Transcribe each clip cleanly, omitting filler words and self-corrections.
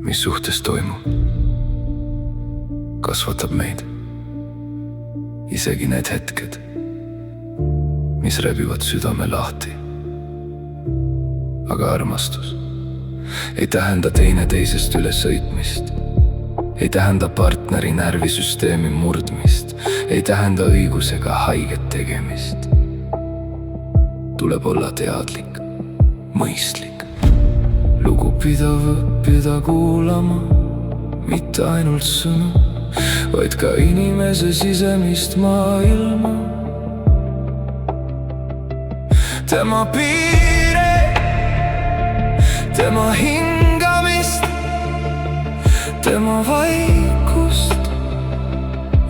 mis suhtes toimub, kasvatab meid. Isegi need hetked, mis rebivad südame lahti. Aga armastus ei tähenda teineteisest ülesõitmist, ei tähenda partneri närvisüsteemi murdmist, ei tähenda õigusega haiget tegemist. Tuleb olla teadlik, mõistlik, lugupidav, õppida kuulama, mitte ainult sõnu, vaid ka inimese sisemist maailma. Tema piire, tema hingamist, tema vaikust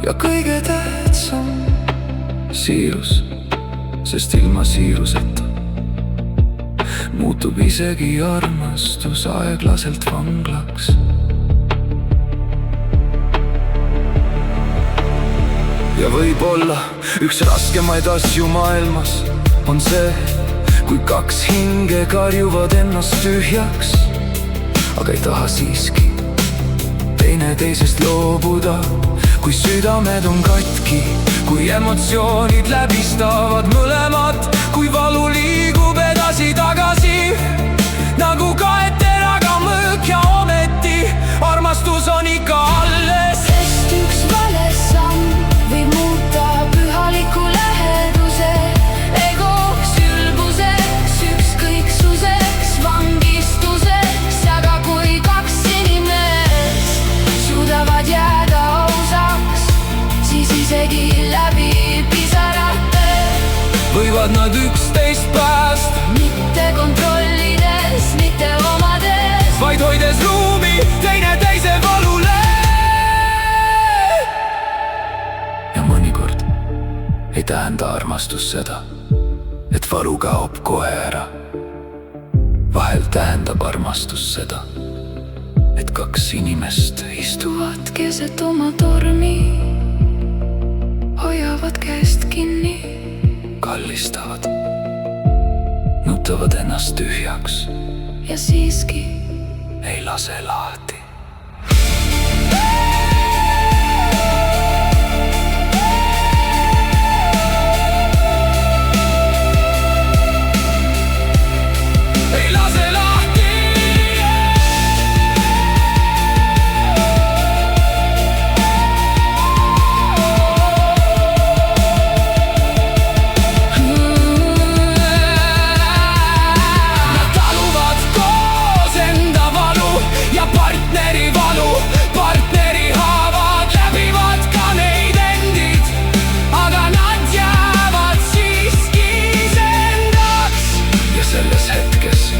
ja kõige tähtsam siirus, sest ilma siiruseta muutub isegi armastus aeglaselt vanglaks. Ja võib-olla üks raskemaid asju maailmas on see, kui kaks hinge karjuvad ennast tühjaks, aga ei taha siiski teineteisest loobuda. Kui südamed on katki, kui emotsioonid läbistavad mõlemad, kui valu liigub edasi-tagasi nagu kaeteraga mõõk ja ometi armastus on ikka alles. Sest üks vale samm võib muuta pühaliku läheduse egoks, ülbuseks, ükskõiksuseks, vangistuseks. Aga kui kaks inimest suudavad jääda ausaks, siis isegi läbi pisarate võivad nad üksteist päästa, mitte kontrollides, mitte omades, vaid hoides ruumi teineteise valule. Ja mõnikord ei tähenda armastus seda, et valu kaob kohe ära. Vahel tähendab armastus seda, et kaks inimest istuvad keset oma tormi, hoiavad käest kinni, kallistavad, nutavad ennast tühjaks, ja siiski ei lase lahti. Ei lase lahti. Nad taluvad koos enda valu ja partneri valu, partneri haavad läbivad ka neid endid, aga nad jäävad siiski iseendaks. Ja selles hetkes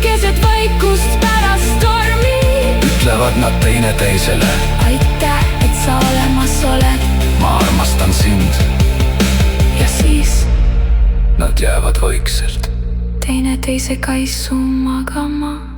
keset vaikust pärast tormi ütlevad nad teineteisele: aitäh, et sa olemas oled. ma armastan sind. Ja siis Nad jäävad vaikselt teineteisega isu magama.